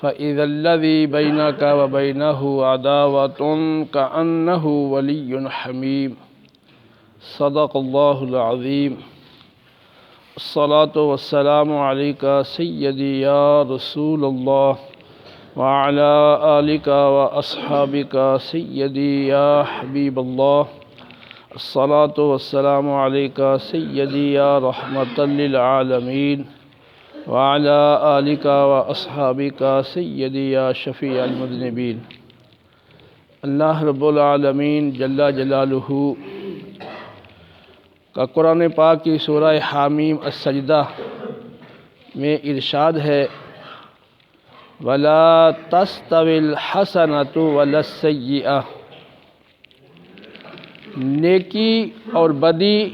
فإذا الذي بينك وبينه عداوة كأنه ولي حميم صدق الله العظيم. الصلاة والسلام عليك سيدي يا رسول الله وعلى آلك وأصحابك سيدي يا حبيب الله. الصلاة والسلام عليك سيدي يا رحمة للعالمين وعلى آلك وأصحابك سيدي يا شفيع المذنبين. اللہ رب العالمین جل جلالہ کا قرآن پاک کی سورہ حامیم السجدہ میں ارشاد ہے وَلَا تَسْتَوِي الْحَسَنَةُ وَلَا السَّيِّئَةُ، نیکی اور بدی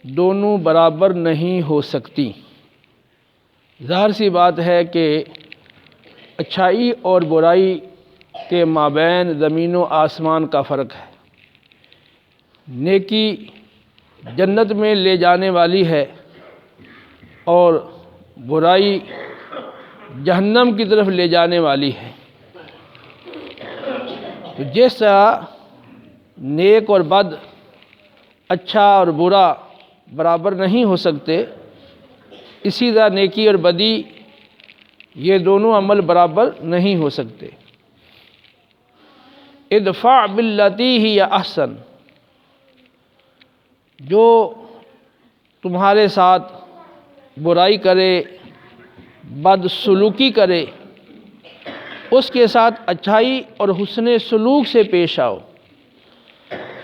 دونوں برابر نہیں ہو سکتی۔ ظاہر سی بات ہے کہ اچھائی اور برائی کے مابین زمین و آسمان کا فرق ہے۔ نیکی جنت میں لے جانے والی ہے اور برائی جہنم کی طرف لے جانے والی ہے۔ تو جس طرح نیک اور بد، اچھا اور برا برابر نہیں ہو سکتے، اسی طرح نیکی اور بدی یہ دونوں عمل برابر نہیں ہو سکتے۔ ادفع باللتی ہی احسن، جو تمہارے ساتھ برائی کرے، بد سلوکی کرے، اس کے ساتھ اچھائی اور حسن سلوک سے پیش آؤ۔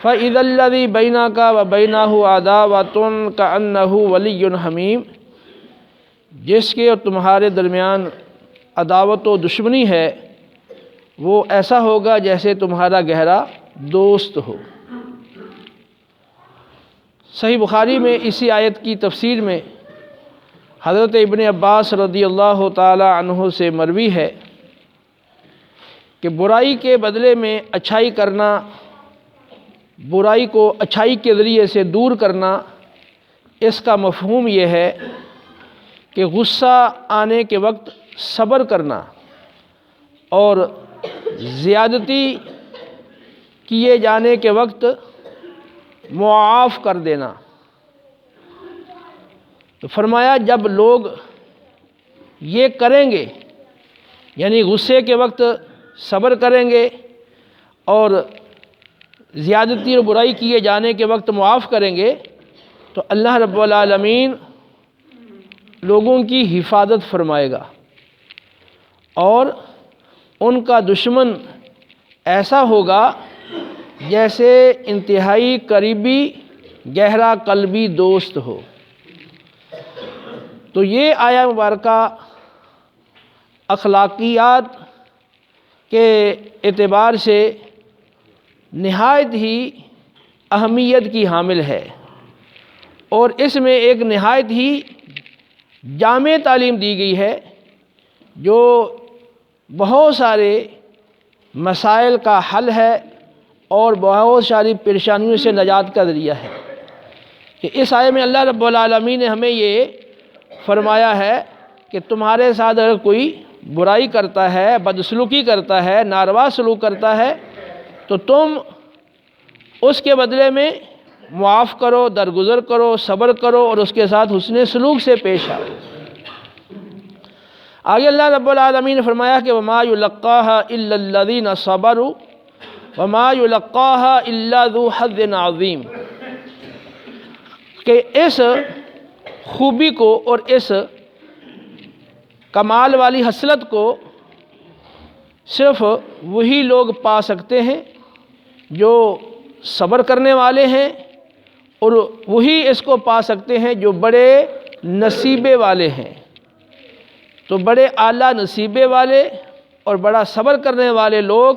فَإِذَا الَّذِي بَيْنَكَ وَبَيْنَهُ عَدَاوَةٌ كَأَنَّهُ وَلِيٌّ حَمِيمٌ، جس کے اور تمہارے درمیان عداوت و دشمنی ہے، وہ ایسا ہوگا جیسے تمہارا گہرا دوست ہو۔ صحیح بخاری میں اسی آیت کی تفسیر میں حضرت ابن عباس رضی اللہ تعالی عنہ سے مروی ہے کہ برائی کے بدلے میں اچھائی کرنا، برائی کو اچھائی کے ذریعے سے دور کرنا، اس کا مفہوم یہ ہے کہ غصہ آنے کے وقت صبر کرنا اور زیادتی کیے جانے کے وقت معاف کر دینا۔ تو فرمایا جب لوگ یہ کریں گے، یعنی غصے کے وقت صبر کریں گے اور زیادتی اور برائی کیے جانے کے وقت معاف کریں گے، تو اللہ رب العالمین لوگوں کی حفاظت فرمائے گا اور ان کا دشمن ایسا ہوگا جیسے انتہائی قریبی گہرا قلبی دوست ہو۔ تو یہ آیہ مبارکہ اخلاقیات کے اعتبار سے نہایت ہی اہمیت کی حامل ہے اور اس میں ایک نہایت ہی جامع تعلیم دی گئی ہے جو بہت سارے مسائل کا حل ہے اور بہت ساری پریشانیوں سے نجات کا ذریعہ ہے۔ کہ اس آیے میں اللہ رب العالمین نے ہمیں یہ فرمایا ہے کہ تمہارے ساتھ اگر کوئی برائی کرتا ہے، بدسلوکی کرتا ہے، ناروا سلوک کرتا ہے، تو تم اس کے بدلے میں معاف کرو، درگزر کرو، صبر کرو اور اس کے ساتھ حسن سلوک سے پیش آؤ۔ آگے اللہ رب العالمین نے فرمایا کہ وَمَا يُلَقَّاهَا إِلَّا الَّذِينَ صَبَرُوا وَمَا يُلَقَّاهَا إِلَّا ذُو حَظٍّ عَظِيمٍ، کہ اس خوبی کو اور اس کمال والی حسلت کو صرف وہی لوگ پا سکتے ہیں جو صبر کرنے والے ہیں، اور وہی اس کو پا سکتے ہیں جو بڑے نصیبے والے ہیں۔ تو بڑے اعلیٰ نصیبے والے اور بڑا صبر کرنے والے لوگ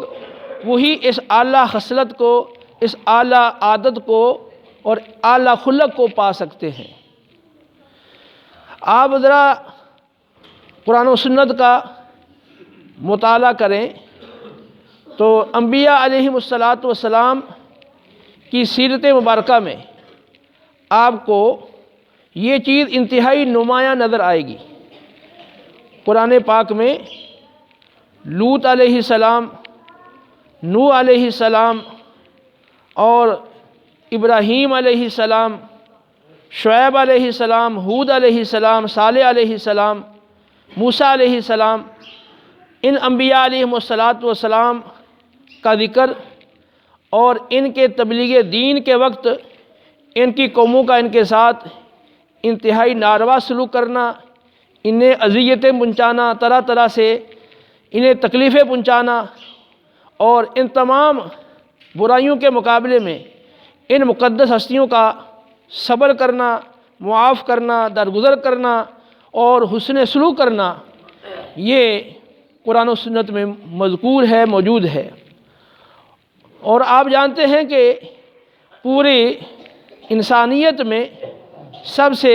وہی اس اعلیٰ خصلت کو، اس اعلیٰ عادت کو اور اعلیٰ خلق کو پا سکتے ہیں۔ آپ ذرا قرآن و سنت کا مطالعہ کریں تو انبیاء علیہم الصلاۃ کی سیرت مبارکہ میں آپ کو یہ چیز انتہائی نمایاں نظر آئے گی۔ قرآن پاک میں لوط علیہ السلام، نوح علیہ السلام اور ابراہیم علیہ السلام، شعیب علیہ السلام، ہود علیہ السلام، صالح علیہ السلام، موسیٰ علیہ السلام، ان انبیاء علیہم السلام کا ذکر اور ان کے تبلیغ دین کے وقت ان کی قوموں کا ان کے ساتھ انتہائی ناروا سلوک کرنا، انہیں اذیتیں پہنچانا، طرح طرح سے انہیں تکلیفیں پہنچانا، اور ان تمام برائیوں کے مقابلے میں ان مقدس ہستیوں کا صبر کرنا، معاف کرنا، درگزر کرنا اور حسن سلوک کرنا، یہ قرآن و سنت میں مذکور ہے، موجود ہے۔ اور آپ جانتے ہیں کہ پوری انسانیت میں سب سے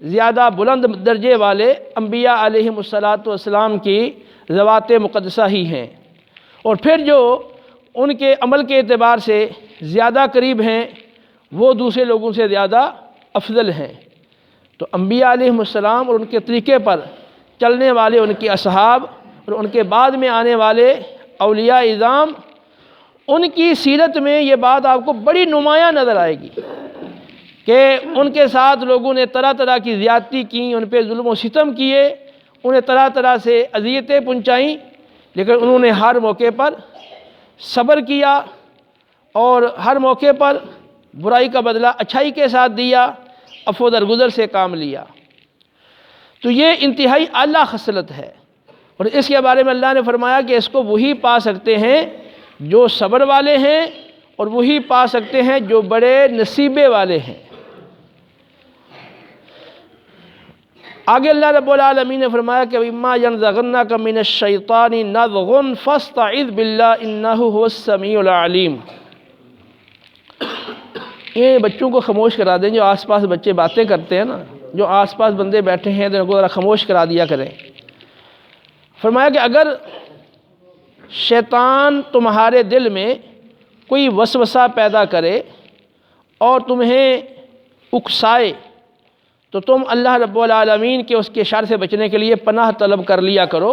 زیادہ بلند درجے والے انبیاء علیہم السلام کی ذوات مقدسہ ہی ہیں، اور پھر جو ان کے عمل کے اعتبار سے زیادہ قریب ہیں وہ دوسرے لوگوں سے زیادہ افضل ہیں۔ تو انبیاء علیہم السلام اور ان کے طریقے پر چلنے والے ان کے اصحاب اور ان کے بعد میں آنے والے اولیاء اعظام، ان کی سیرت میں یہ بات آپ کو بڑی نمایاں نظر آئے گی کہ ان کے ساتھ لوگوں نے طرح طرح کی زیادتی کی، ان پہ ظلم و ستم کیے، انہیں طرح طرح سے اذیتیں پہنچائیں، لیکن انہوں نے ہر موقع پر صبر کیا اور ہر موقع پر برائی کا بدلہ اچھائی کے ساتھ دیا، عفو درگزر سے کام لیا۔ تو یہ انتہائی اعلیٰ خصلت ہے، اور اس کے بارے میں اللہ نے فرمایا کہ اس کو وہی پا سکتے ہیں جو صبر والے ہیں، اور وہی پا سکتے ہیں جو بڑے نصیبے والے ہیں۔ آگے اللہ رب العالمین نے فرمایا کہ اِمَّا يَنزَغَنَّكَ مِنَ الشَّيْطَانِ نَزْغٌ فَاسْتَعِذْ بِاللَّهِ إِنَّهُ هُوَ السَّمِيعُ الْعَلِيمُ۔ یہ بچوں کو خاموش کرا دیں، جو آس پاس بچے باتیں کرتے ہیں نا، جو آس پاس بندے بیٹھے ہیں تو ان کو ذرا خاموش کرا دیا کریں۔ فرمایا کہ اگر شیطان تمہارے دل میں کوئی وسوسہ پیدا کرے اور تمہیں اکسائے تو تم اللہ رب العالمین کے اس کے شر سے بچنے کے لیے پناہ طلب کر لیا کرو،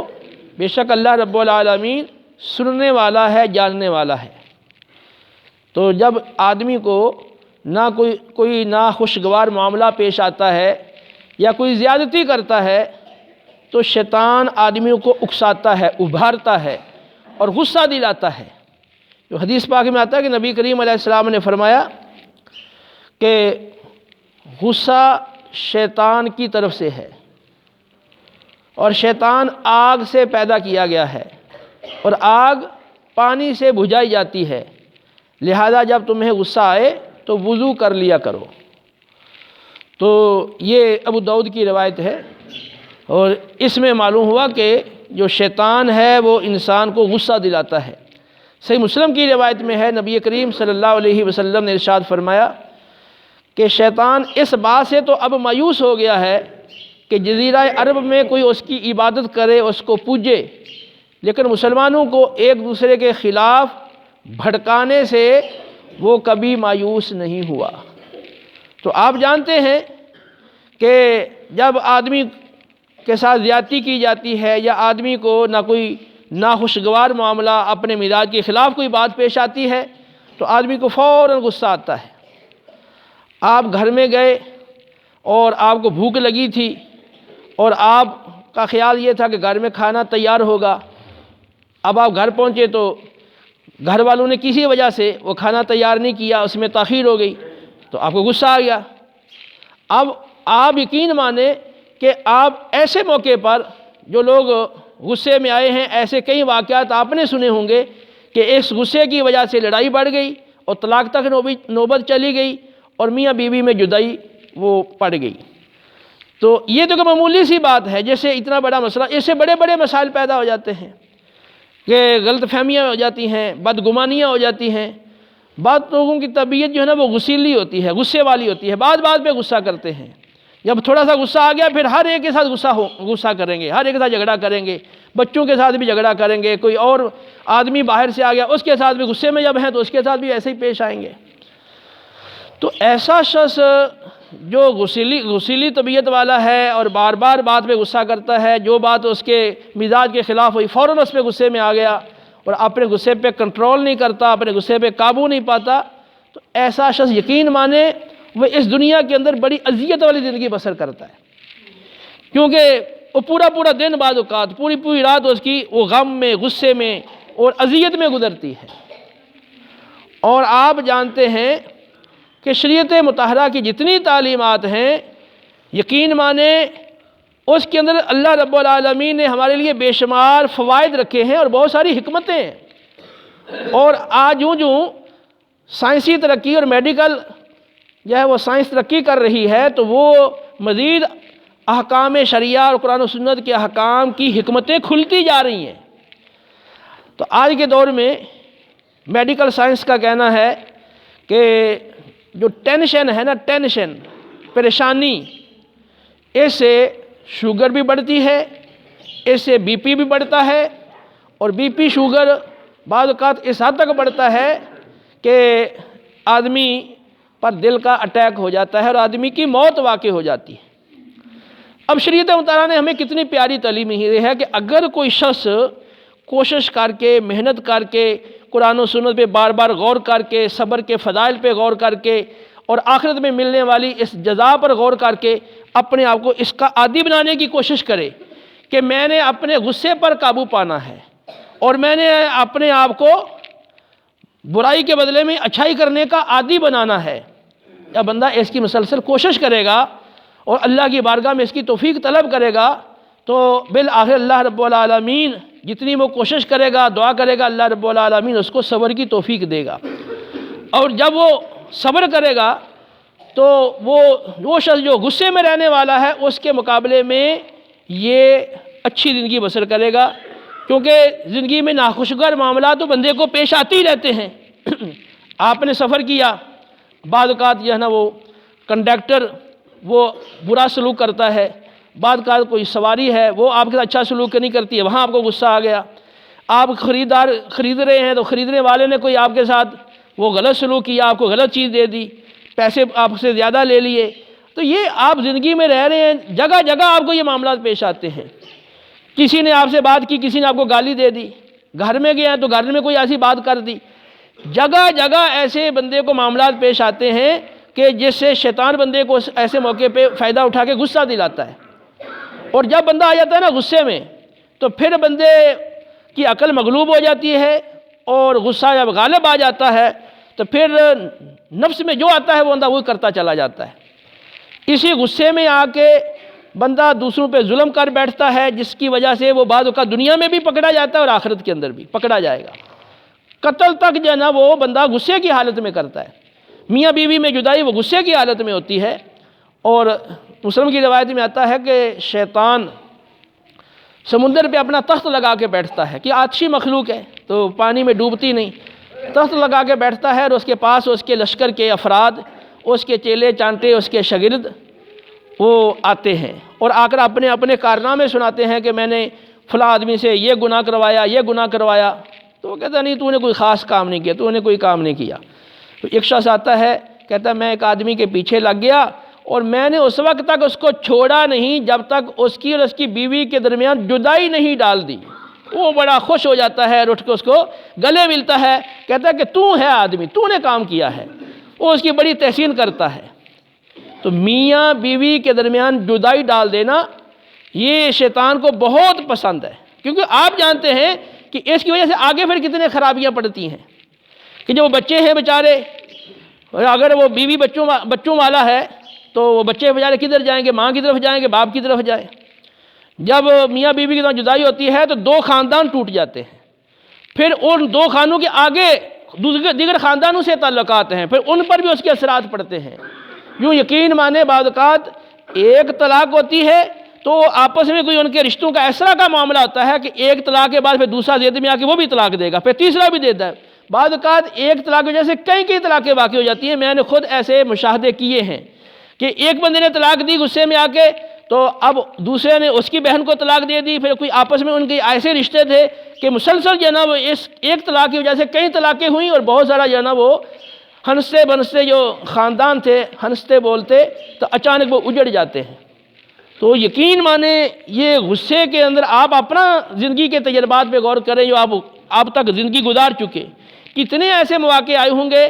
بے شک اللہ رب العالمین سننے والا ہے، جاننے والا ہے۔ تو جب آدمی کو کوئی ناخوشگوار معاملہ پیش آتا ہے یا کوئی زیادتی کرتا ہے تو شیطان آدمیوں کو اکساتا ہے، ابھارتا ہے اور غصہ دلاتا ہے۔ جو حدیث پاک میں آتا ہے کہ نبی کریم علیہ السلام نے فرمایا کہ غصہ شیطان کی طرف سے ہے، اور شیطان آگ سے پیدا کیا گیا ہے، اور آگ پانی سے بجھائی جاتی ہے، لہذا جب تمہیں غصہ آئے تو وضو کر لیا کرو۔ تو یہ ابو داؤد کی روایت ہے، اور اس میں معلوم ہوا کہ جو شیطان ہے وہ انسان کو غصہ دلاتا ہے۔ صحیح مسلم کی روایت میں ہے، نبی کریم صلی اللہ علیہ وسلم نے ارشاد فرمایا کہ شیطان اس بات سے تو اب مایوس ہو گیا ہے کہ جزیرہ عرب میں کوئی اس کی عبادت کرے، اس کو پوجے، لیکن مسلمانوں کو ایک دوسرے کے خلاف بھڑکانے سے وہ کبھی مایوس نہیں ہوا۔ تو آپ جانتے ہیں کہ جب آدمی کے ساتھ زیادتی کی جاتی ہے یا آدمی کو نہ کوئی ناخوشگوار معاملہ، اپنے مزاج کے خلاف کوئی بات پیش آتی ہے تو آدمی کو فوراً غصہ آتا ہے۔ آپ گھر میں گئے اور آپ کو بھوک لگی تھی اور آپ کا خیال یہ تھا کہ گھر میں کھانا تیار ہوگا، اب آپ گھر پہنچے تو گھر والوں نے کسی وجہ سے وہ کھانا تیار نہیں کیا، اس میں تاخیر ہو گئی، تو آپ کو غصہ آ گیا۔ اب آپ یقین مانیں کہ آپ ایسے موقع پر، جو لوگ غصے میں آئے ہیں، ایسے کئی واقعات آپ نے سنے ہوں گے کہ اس غصے کی وجہ سے لڑائی بڑھ گئی اور طلاق تک نوبت چلی گئی اور میاں بیوی میں جدائی وہ پڑ گئی۔ تو یہ تو کہ معمولی سی بات ہے، جیسے اتنا بڑا مسئلہ، اس سے بڑے بڑے مسائل پیدا ہو جاتے ہیں کہ غلط فہمیاں ہو جاتی ہیں، بدگمانیاں ہو جاتی ہیں۔ بعض لوگوں کی طبیعت جو ہے نا وہ غصیلی ہوتی ہے، غصے والی ہوتی ہے، بات پہ غصہ کرتے ہیں۔ جب تھوڑا سا غصہ آ گیا پھر ہر ایک کے ساتھ غصہ کریں گے، ہر ایک کے ساتھ جھگڑا کریں گے، بچوں کے ساتھ بھی جھگڑا کریں گے، کوئی اور آدمی باہر سے آ گیا اس کے ساتھ بھی غصے میں جب ہیں تو اس کے ساتھ بھی ایسے ہی پیش آئیں گے۔ تو ایسا شخص جو غصیلی طبیعت والا ہے اور بار بار بات پہ غصہ کرتا ہے، جو بات اس کے مزاج کے خلاف ہوئی فوراً اس پہ غصے میں آ گیا اور اپنے غصے پہ کنٹرول نہیں کرتا، اپنے غصے پہ قابو نہیں پاتا، تو ایسا شخص یقین مانے وہ اس دنیا کے اندر بڑی اذیت والی زندگی بسر کرتا ہے، کیونکہ وہ پورا دن بعض اوقات پوری رات اس کی وہ غم میں، غصے میں اور اذیت میں گزرتی ہے۔ اور آپ جانتے ہیں کہ شریعت مطہرہ کی جتنی تعلیمات ہیں، یقین مانے اس کے اندر اللہ رب العالمین نے ہمارے لیے بے شمار فوائد رکھے ہیں اور بہت ساری حکمتیں ہیں۔ اور آج جو سائنسی ترقی اور میڈیکل جو ہے وہ سائنس ترقی کر رہی ہے، تو وہ مزید احکام شریعہ اور قرآن و سنت کے احکام کی حکمتیں کھلتی جا رہی ہیں۔ تو آج کے دور میں میڈیکل سائنس کا کہنا ہے کہ جو ٹینشن ہے نا، ٹینشن پریشانی، اس سے شوگر بھی بڑھتی ہے، اس سے بی پی بھی بڑھتا ہے، اور بی پی شوگر بعض اوقات اس حد تک بڑھتا ہے کہ آدمی پر دل کا اٹیک ہو جاتا ہے اور آدمی کی موت واقع ہو جاتی ہے۔ اب شریعت مطالعہ نے ہمیں کتنی پیاری تعلیم یہ ہے کہ اگر کوئی شخص کوشش کر کے، محنت کر کے، قرآن و سنت پہ بار بار غور کر کے، صبر کے فضائل پہ غور کر کے اور آخرت میں ملنے والی اس جزا پر غور کر کے اپنے آپ کو اس کا عادی بنانے کی کوشش کرے کہ میں نے اپنے غصے پر قابو پانا ہے اور میں نے اپنے آپ کو برائی کے بدلے میں اچھائی کرنے کا عادی بنانا ہے، یا بندہ اس کی مسلسل کوشش کرے گا اور اللہ کی بارگاہ میں اس کی توفیق طلب کرے گا، تو بالآخر اللہ رب العالمین جتنی وہ کوشش کرے گا، دعا کرے گا، اللہ رب العالمین اس کو صبر کی توفیق دے گا۔ اور جب وہ صبر کرے گا تو وہ شخص جو غصے میں رہنے والا ہے اس کے مقابلے میں یہ اچھی زندگی بسر کرے گا، کیونکہ زندگی میں ناخوشگوار معاملات تو بندے کو پیش آتے ہی رہتے ہیں۔ آپ نے سفر کیا، بعض اوقات جو ہے نا وہ کنڈکٹر وہ برا سلوک کرتا ہے، بعض اوقات کوئی سواری ہے وہ آپ کے ساتھ اچھا سلوک نہیں کرتی ہے، وہاں آپ کو غصہ آ گیا۔ آپ خرید رہے ہیں تو خریدنے والے نے کوئی آپ کے ساتھ وہ غلط سلوک کیا، آپ کو غلط چیز دے دی، پیسے آپ سے زیادہ لے لیے، تو یہ آپ زندگی میں رہ رہے ہیں، جگہ جگہ آپ کو یہ معاملات پیش آتے ہیں۔ کسی نے آپ سے بات کی، کسی نے آپ کو گالی دے دی، گھر میں گیا تو گھر میں کوئی ایسی بات کر دی، جگہ جگہ ایسے بندے کو معاملات پیش آتے ہیں کہ جس سے شیطان بندے کو ایسے موقع پہ فائدہ اٹھا کے غصہ دلاتا ہے۔ اور جب بندہ آ جاتا ہے نا غصے میں، تو پھر بندے کی عقل مغلوب ہو جاتی ہے، اور غصہ جب غالب آ جاتا ہے تو پھر نفس میں جو آتا ہے وہ بندہ وہ کرتا چلا جاتا ہے۔ اسی غصے میں آ کے بندہ دوسروں پہ ظلم کر بیٹھتا ہے، جس کی وجہ سے وہ بعض اوقات دنیا میں بھی پکڑا جاتا ہے اور آخرت کے اندر بھی پکڑا جائے گا۔ قتل تک جو ہے نا وہ بندہ غصے کی حالت میں کرتا ہے۔ میاں بیوی میں جدائی وہ غصے کی حالت میں ہوتی ہے، اور مسلم کی روایت میں آتا ہے کہ شیطان سمندر پہ اپنا تخت لگا کے بیٹھتا ہے، کہ آتشی مخلوق ہے تو پانی میں ڈوبتی نہیں، تخت لگا کے بیٹھتا ہے، اور اس کے پاس اس کے لشکر کے افراد، اس کے چیلے چانٹے، اس کے شاگرد وہ آتے ہیں اور آ کر اپنے کارنامے سناتے ہیں کہ میں نے فلاں آدمی سے یہ گناہ کروایا، یہ گناہ کروایا، تو وہ کہتا نہیں تو نے کوئی خاص کام نہیں کیا، تو نے کوئی کام نہیں کیا۔ تو ایک شخص آتا ہے، کہتا ہے میں ایک آدمی کے پیچھے لگ گیا اور میں نے اس وقت تک اس کو چھوڑا نہیں جب تک اس کی اور اس کی بیوی کے درمیان جدائی نہیں ڈال دی۔ وہ بڑا خوش ہو جاتا ہے اور اٹھ کے اس کو گلے ملتا ہے، کہتا ہے کہ تو ہے آدمی، تو نے کام کیا ہے، وہ اس کی بڑی تحسین کرتا ہے۔ تو میاں بیوی کے درمیان جدائی ڈال دینا یہ شیطان کو بہت پسند ہے، کیونکہ آپ جانتے ہیں کہ اس کی وجہ سے آگے پھر کتنے خرابیاں پڑتی ہیں، کہ جو بچے ہیں بیچارے، اگر وہ بیوی بچوں والا ہے تو وہ بچے بیچارے کدھر جائیں گے، ماں کی طرف جائیں گے، باپ کی طرف جائیں۔ جب میاں بیوی کی طرف جدائی ہوتی ہے تو دو خاندان ٹوٹ جاتے ہیں، پھر ان دو خاندانوں کے آگے دیگر خاندانوں سے تعلقات ہیں، پھر ان پر بھی اس کے اثرات پڑتے ہیں۔ یوں یقین مانے بعض اوقات ایک طلاق ہوتی ہے تو آپس میں کوئی ان کے رشتوں کا ایسا کا معاملہ ہوتا ہے کہ ایک طلاق کے بعد پھر دوسرا زید میں آ کے وہ بھی طلاق دے گا، پھر تیسرا بھی دیتا ہے۔ بعض اوقات ایک طلاق کی وجہ سے کئی طلاقیں واقع ہو جاتی ہیں۔ میں نے خود ایسے مشاہدے کیے ہیں کہ ایک بندے نے طلاق دی غصے میں آ کے، تو اب دوسرے نے اس کی بہن کو طلاق دے دی، پھر کوئی آپس میں ان کے ایسے رشتے تھے کہ مسلسل جو ہے نا وہ اس ایک طلاق کی وجہ سے کئی طلاقیں ہوئیں اور بہت سارا جو ہے نا وہ ہنستے بنستے جو خاندان تھے، ہنستے بولتے، تو اچانک وہ اجڑ جاتے ہیں۔ تو یقین مانے یہ غصے کے اندر آپ اپنا زندگی کے تجربات پہ غور کریں جو آپ تک زندگی گزار چکے، کتنے ایسے مواقع آئے ہوں گے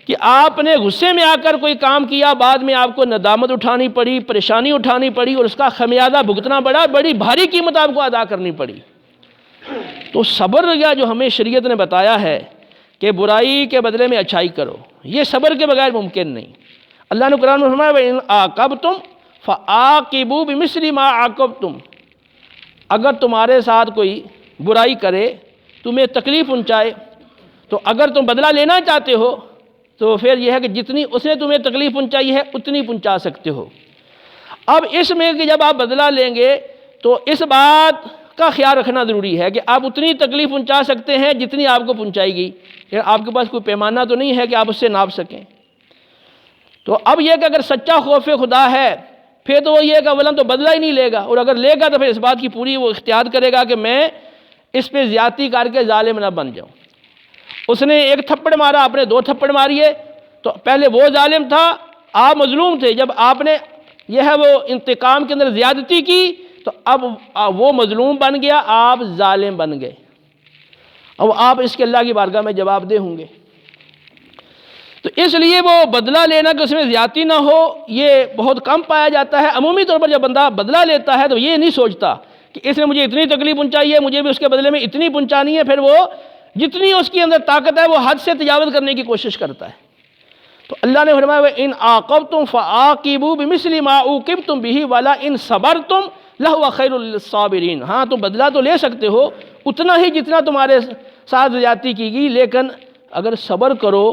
کہ آپ نے غصے میں آ کر کوئی کام کیا، بعد میں آپ کو ندامت اٹھانی پڑی، پریشانی اٹھانی پڑی، اور اس کا خمیازہ بھگتنا پڑا، بڑی بھاری قیمت آپ کو ادا کرنی پڑی۔ تو صبر یا جو ہمیں شریعت نے بتایا ہے کہ برائی کے بدلے میں اچھائی کرو، یہ صبر کے بغیر ممکن نہیں۔ اللہ نے قرآن میں فرمایا وَإِنْ عَاقَبْتُمْ فَعَاقِبُوا بِمِثْلِ مَا عَاقَبْتُمْ، اگر تمہارے ساتھ کوئی برائی کرے، تمہیں تکلیف پہنچائے، تو اگر تم بدلہ لینا چاہتے ہو تو پھر یہ ہے کہ جتنی اس نے تمہیں تکلیف پہنچائی ہے اتنی پہنچا سکتے ہو۔ اب اس میں کہ جب آپ بدلہ لیں گے تو اس بات کا خیال رکھنا ضروری ہے کہ آپ اتنی تکلیف پہنچا سکتے ہیں جتنی آپ کو پہنچائے گی، پھر آپ کے پاس کوئی پیمانہ تو نہیں ہے کہ آپ اس سے ناپ سکیں۔ تو اب یہ کہ اگر سچا خوف خدا ہے پھر تو وہ یہ کہ اولاً تو بدلہ ہی نہیں لے گا، اور اگر لے گا تو پھر اس بات کی پوری وہ احتیاط کرے گا کہ میں اس پہ زیادتی کر کے ظالم نہ بن جاؤں۔ اس نے ایک تھپڑ مارا، آپ نے 2 تھپڑ ماریے، تو پہلے وہ ظالم تھا، آپ مظلوم تھے، جب آپ نے یہ ہے وہ انتقام کے اندر زیادتی کی تو اب وہ مظلوم بن گیا، آپ ظالم بن گئے، اب آپ اس کے اللہ کی بارگاہ میں جواب دہ ہوں گے۔ تو اس لیے وہ بدلہ لینا کہ اس میں زیادتی نہ ہو یہ بہت کم پایا جاتا ہے۔ عمومی طور پر جب بندہ بدلہ لیتا ہے تو یہ نہیں سوچتا کہ اس نے مجھے اتنی تکلیف پہنچائی ہے، مجھے بھی اس کے بدلے میں اتنی پہنچانی ہے، پھر وہ جتنی اس کی اندر طاقت ہے وہ حد سے تجاوز کرنے کی کوشش کرتا ہے۔ تو اللہ نے فرمایا وَإِنْ عَاقَبْتُمْ فَعَاقِبُوا بِمِثْلِ مَا عُوقِبْتُمْ بِهِ وَلَئِنْ صَبَرْتُمْ لَهُوَ خَيْرٌ لِّلصَّابِرِينَ، ہاں تم بدلہ تو لے سکتے ہو اتنا ہی جتنا تمہارے ساتھ زیادتی کی گئی، لیکن اگر صبر کرو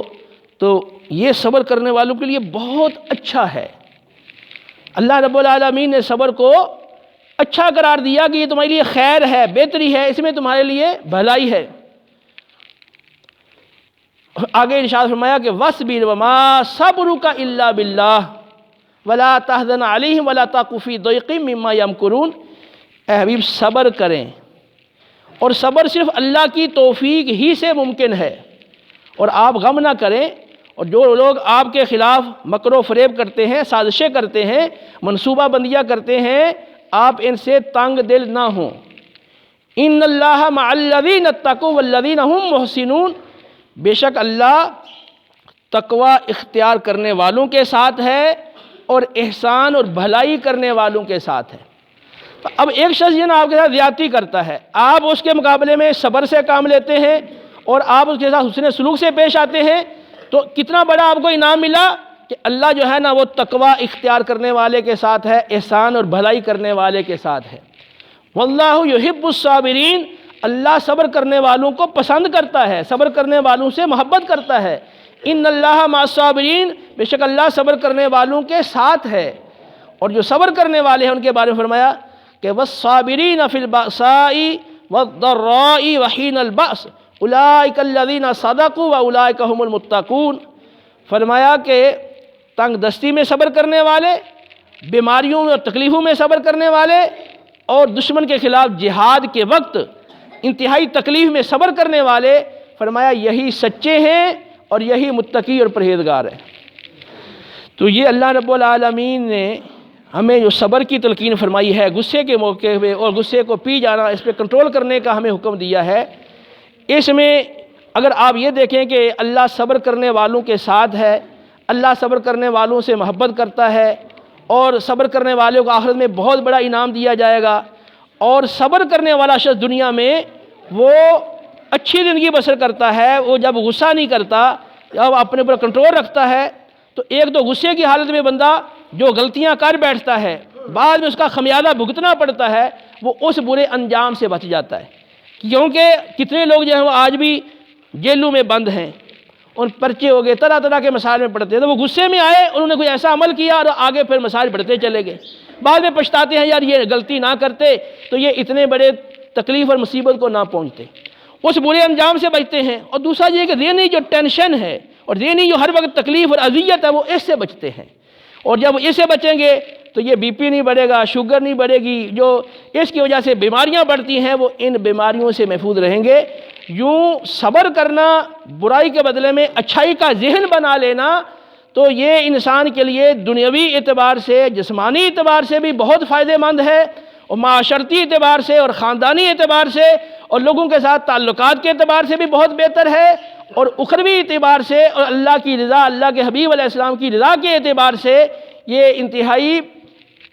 تو یہ صبر کرنے والوں کے لیے بہت اچھا ہے۔ اللہ رب العالمین نے صبر کو اچھا قرار دیا کہ یہ تمہارے لیے خیر ہے، بہتری ہے، اس میں تمہارے لیے بھلائی ہے۔ آگے ارشاد فرمایا کہ وَاصْبِرْ وَمَا صَبْرُكَ إِلَّا بِاللَّهِ وَلَا تَحْزَنْ عَلَيْهِمْ وَلَا تَكُ فِي ضَيْقٍ مِّمَّا يَمْكُرُونَ، اے حبیب صبر کریں، اور صبر صرف اللہ کی توفیق ہی سے ممکن ہے، اور آپ غم نہ کریں، اور جو لوگ آپ کے خلاف مکر و فریب کرتے ہیں، سازشیں کرتے ہیں، منصوبہ بندیاں کرتے ہیں، آپ ان سے تنگ دل نہ ہوں۔ ان اللہ مع الذین اتقوا والذین هم محسنون، بے شک اللہ تقوی اختیار کرنے والوں کے ساتھ ہے اور احسان اور بھلائی کرنے والوں کے ساتھ ہے۔ اب ایک شخص یہ نا آپ کے ساتھ زیادتی کرتا ہے، آپ اس کے مقابلے میں صبر سے کام لیتے ہیں اور آپ اس کے ساتھ حسن سلوک سے پیش آتے ہیں، تو کتنا بڑا آپ کو انعام ملا کہ اللہ جو ہے نا وہ تقوی اختیار کرنے والے کے ساتھ ہے، احسان اور بھلائی کرنے والے کے ساتھ ہے۔ واللہ یحب الصابرین، اللہ صبر کرنے والوں کو پسند کرتا ہے، صبر کرنے والوں سے محبت کرتا ہے۔ ان اللہ مع الصابرین، بے شک اللہ صبر کرنے والوں کے ساتھ ہے، اور جو صبر کرنے والے ہیں ان کے بارے میں فرمایا کہ والصابرین فی البأساء والضراء وحین البأس اولئک الذین صدقوا واولئک هم المتقون، فرمایا کہ تنگ دستی میں صبر کرنے والے، بیماریوں اور تکلیفوں میں صبر کرنے والے، اور دشمن کے خلاف جہاد کے وقت انتہائی تکلیف میں صبر کرنے والے، فرمایا یہی سچے ہیں اور یہی متقی اور پرہیزگار ہیں۔ تو یہ اللہ رب العالمین نے ہمیں جو صبر کی تلقین فرمائی ہے غصے کے موقع پہ، اور غصے کو پی جانا، اس پہ کنٹرول کرنے کا ہمیں حکم دیا ہے، اس میں اگر آپ یہ دیکھیں کہ اللہ صبر کرنے والوں کے ساتھ ہے، اللہ صبر کرنے والوں سے محبت کرتا ہے، اور صبر کرنے والوں کو آخرت میں بہت بڑا انعام دیا جائے گا، اور صبر کرنے والا شخص دنیا میں وہ اچھی زندگی بسر کرتا ہے، وہ جب غصہ نہیں کرتا، جب اپنے اوپر کنٹرول رکھتا ہے، تو ایک تو غصے کی حالت میں بندہ جو غلطیاں کر بیٹھتا ہے بعد میں اس کا خمیازہ بھگتنا پڑتا ہے، وہ اس برے انجام سے بچ جاتا ہے۔ کیونکہ کتنے لوگ جو ہیں وہ آج بھی جیلوں میں بند ہیں، ان پرچے ہو گئے، طرح طرح کے مسائل میں پڑتے ہیں، تو وہ غصے میں آئے، انہوں نے کوئی ایسا عمل کیا اور آگے پھر مسائل بڑھتے چلے گئے، بعد میں پچھتاتے ہیں یار یہ غلطی نہ کرتے تو یہ اتنے بڑے تکلیف اور مصیبت کو نہ پہنچتے، اس برے انجام سے بچتے ہیں۔ اور دوسرا یہ کہ ذہنی جو ٹینشن ہے اور ذہنی جو ہر وقت تکلیف اور اذیت ہے وہ اس سے بچتے ہیں، اور جب اس سے بچیں گے تو یہ بی پی نہیں بڑھے گا، شوگر نہیں بڑھے گی، جو اس کی وجہ سے بیماریاں بڑھتی ہیں وہ ان بیماریوں سے محفوظ رہیں گے۔ یوں صبر کرنا، برائی کے بدلے میں اچھائی کا ذہن بنا لینا، تو یہ انسان کے لیے دنیاوی اعتبار سے، جسمانی اعتبار سے بھی بہت فائدہ مند ہے، اور معاشرتی اعتبار سے اور خاندانی اعتبار سے اور لوگوں کے ساتھ تعلقات کے اعتبار سے بھی بہت بہتر ہے، اور اخروی اعتبار سے اور اللہ کی رضا، اللہ کے حبیب علیہ السلام کی رضا کے اعتبار سے یہ انتہائی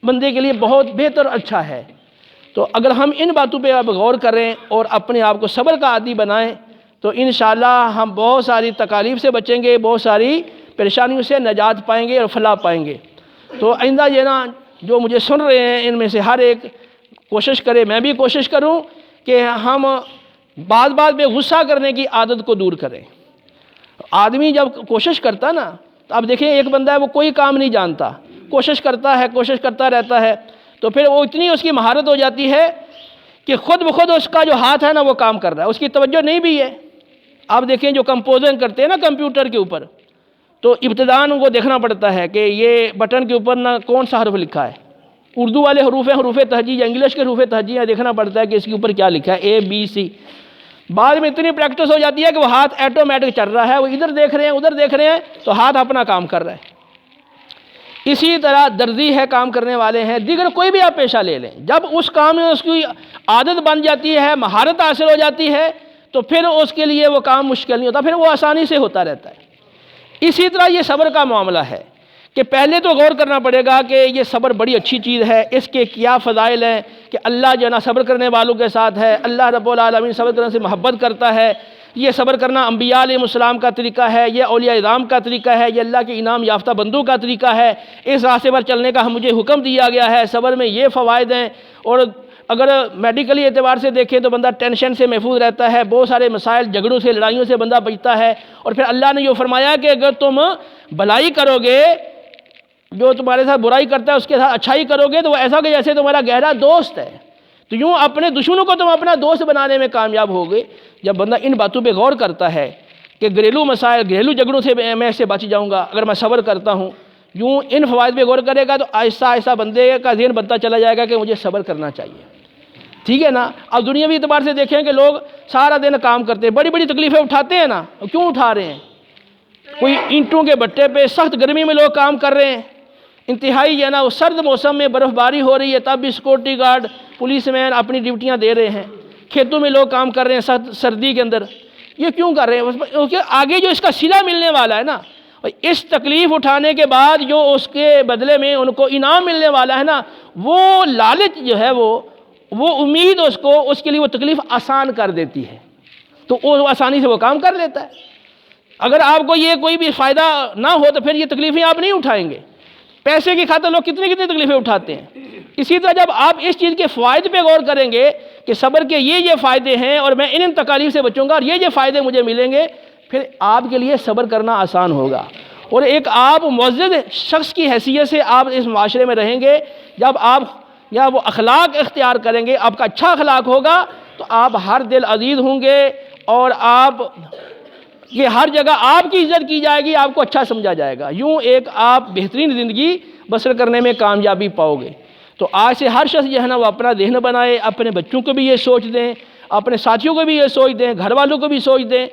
بندے کے لیے بہت بہتر اور اچھا ہے۔ تو اگر ہم ان باتوں پہ اب غور کریں اور اپنے آپ کو صبر کا عادی بنائیں تو انشاءاللہ ہم بہت ساری تکالیف سے بچیں گے، بہت ساری پریشانیوں سے نجات پائیں گے اور فلاح پائیں گے۔ تو آئندہ یہ نا جو مجھے سن رہے ہیں ان میں سے ہر ایک کوشش کرے، میں بھی کوشش کروں کہ ہم بات بات پہ غصہ کرنے کی عادت کو دور کریں۔ آدمی جب کوشش کرتا نا، تو اب دیکھیں ایک بندہ ہے وہ کوئی کام نہیں جانتا، کوشش کرتا ہے، کوشش کرتا رہتا ہے، تو پھر وہ اتنی اس کی مہارت ہو جاتی ہے کہ خود بخود اس کا جو ہاتھ ہے نا وہ کام کر رہا ہے، اس کی توجہ نہیں بھی ہے۔ آپ دیکھیں جو کمپوزنگ کرتے ہیں نا کمپیوٹر کے اوپر، تو ابتداءً ان کو دیکھنا پڑتا ہے کہ یہ بٹن کے اوپر نا کون سا حرف لکھا ہے، اردو والے حروف ہیں، حروف تہجی، یا انگلش کے حروف تہجی ہیں، دیکھنا پڑتا ہے کہ اس کے اوپر کیا لکھا ہے، اے بی سی۔ بعد میں اتنی پریکٹس ہو جاتی ہے کہ وہ ہاتھ ایٹومیٹک چل رہا ہے، وہ ادھر دیکھ رہے ہیں ادھر دیکھ رہے ہیں تو ہاتھ اپنا کام کر رہا ہے۔ اسی طرح درزی ہے، کام کرنے والے ہیں، دیگر کوئی بھی آپ پیشہ لے لیں، جب اس کام میں اس کی عادت بن جاتی ہے، مہارت حاصل ہو جاتی ہے، تو پھر اس کے لیے وہ کام مشکل نہیں ہوتا، پھر وہ آسانی سے ہوتا رہتا ہے۔ اسی طرح یہ صبر کا معاملہ ہے کہ پہلے تو غور کرنا پڑے گا کہ یہ صبر بڑی اچھی چیز ہے، اس کے کیا فضائل ہیں کہ اللہ جو ہے نا صبر کرنے والوں کے ساتھ ہے، اللہ رب العالمین صبر کرنے سے محبت کرتا ہے، یہ صبر کرنا انبیاء علیہ السلام کا طریقہ ہے، یہ اولیاء اعظام کا طریقہ ہے، یہ اللہ کے انعام یافتہ بندوں کا طریقہ ہے، اس راستے پر چلنے کا مجھے حکم دیا گیا ہے، صبر میں یہ فوائد ہیں۔ اور اگر میڈیکلی اعتبار سے دیکھیں تو بندہ ٹینشن سے محفوظ رہتا ہے، بہت سارے مسائل، جھگڑوں سے، لڑائیوں سے بندہ بچتا ہے، اور پھر اللہ نے یہ فرمایا کہ اگر تم بھلائی کرو گے، جو تمہارے ساتھ برائی کرتا ہے اس کے ساتھ اچھائی کرو گے تو وہ ایسا کہ جیسے تمہارا گہرا دوست ہے۔ تو یوں اپنے دشمنوں کو تم اپنا دوست بنانے میں کامیاب ہوگے جب بندہ ان باتوں پہ غور کرتا ہے کہ گھریلو مسائل، گھریلو جھگڑوں سے میں اس سے بچ جاؤں گا اگر میں صبر کرتا ہوں۔ یوں ان فوائد پہ غور کرے گا تو آہستہ آہستہ بندے کا ذہن بنتا چلا جائے گا کہ مجھے صبر کرنا چاہیے، ٹھیک ہے نا۔ اب دنیاوی اعتبار سے دیکھیں کہ لوگ سارا دن کام کرتے ہیں، بڑی بڑی تکلیفیں اٹھاتے ہیں نا، کیوں اٹھا رہے ہیں؟ کوئی اینٹوں کے بٹے پہ سخت گرمی میں لوگ کام کر رہے ہیں، انتہائی ہے نا وہ سرد موسم میں برف باری ہو رہی ہے، تب بھی سیکورٹی گارڈ، پولیس مین اپنی ڈیوٹیاں دے رہے ہیں، کھیتوں میں لوگ کام کر رہے ہیں سخت سردی کے اندر۔ یہ کیوں کر رہے ہیں؟ کیونکہ آگے جو اس کا صلہ ملنے والا ہے نا، اس تکلیف اٹھانے کے بعد جو اس کے بدلے میں ان کو انعام ملنے والا ہے نا، وہ لالچ جو ہے وہ امید اس کے لیے وہ تکلیف آسان کر دیتی ہے، تو وہ آسانی سے وہ کام کر لیتا ہے۔ اگر آپ کو یہ کوئی بھی فائدہ نہ ہو تو پھر یہ تکلیفیں آپ نہیں اٹھائیں گے۔ پیسے کی خاطر لوگ کتنی تکلیفیں اٹھاتے ہیں۔ اسی طرح جب آپ اس چیز کے فوائد پہ غور کریں گے کہ صبر کے یہ فائدے ہیں اور میں ان تکالیف سے بچوں گا اور یہ فائدے مجھے ملیں گے، پھر آپ کے لیے صبر کرنا آسان ہوگا، اور ایک آپ معزز شخص کی حیثیت سے آپ اس معاشرے میں رہیں گے۔ جب آپ یا وہ اخلاق اختیار کریں گے، آپ کا اچھا اخلاق ہوگا تو آپ ہر دل عزیز ہوں گے، اور آپ یہ ہر جگہ آپ کی عزت کی جائے گی، آپ کو اچھا سمجھا جائے گا، یوں ایک آپ بہترین زندگی بسر کرنے میں کامیابی پاؤ گے۔ تو آج سے ہر شخص جو ہے نا وہ اپنا ذہن بنائے، اپنے بچوں کو بھی یہ سوچ دیں، اپنے ساتھیوں کو بھی یہ سوچ دیں، گھر والوں کو بھی سوچ دیں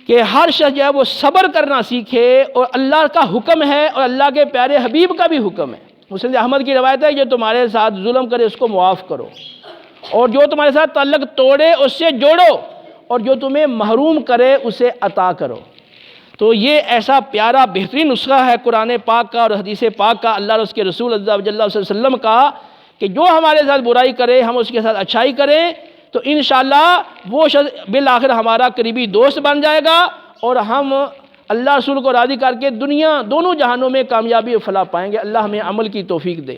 کہ ہر شخص جو ہے وہ صبر کرنا سیکھے، اور اللہ کا حکم ہے اور اللہ کے پیارے حبیب کا بھی حکم ہے۔ مسند احمد کی روایت ہے، جو تمہارے ساتھ ظلم کرے اس کو معاف کرو، اور جو تمہارے ساتھ تعلق توڑے اس سے جوڑو، اور جو تمہیں محروم کرے اسے عطا کرو۔ تو یہ ایسا پیارا بہترین نسخہ ہے قرآن پاک کا اور حدیث پاک کا، اللہ اور اس کے رسول صلی اللہ علیہ وسلم کا، کہ جو ہمارے ساتھ برائی کرے ہم اس کے ساتھ اچھائی کریں، تو انشاءاللہ وہ شخص بالآخر ہمارا قریبی دوست بن جائے گا، اور ہم اللہ رسول کو راضی کر کے دنیا دونوں جہانوں میں کامیابی و فلاح پائیں گے۔ اللہ ہمیں عمل کی توفیق دے۔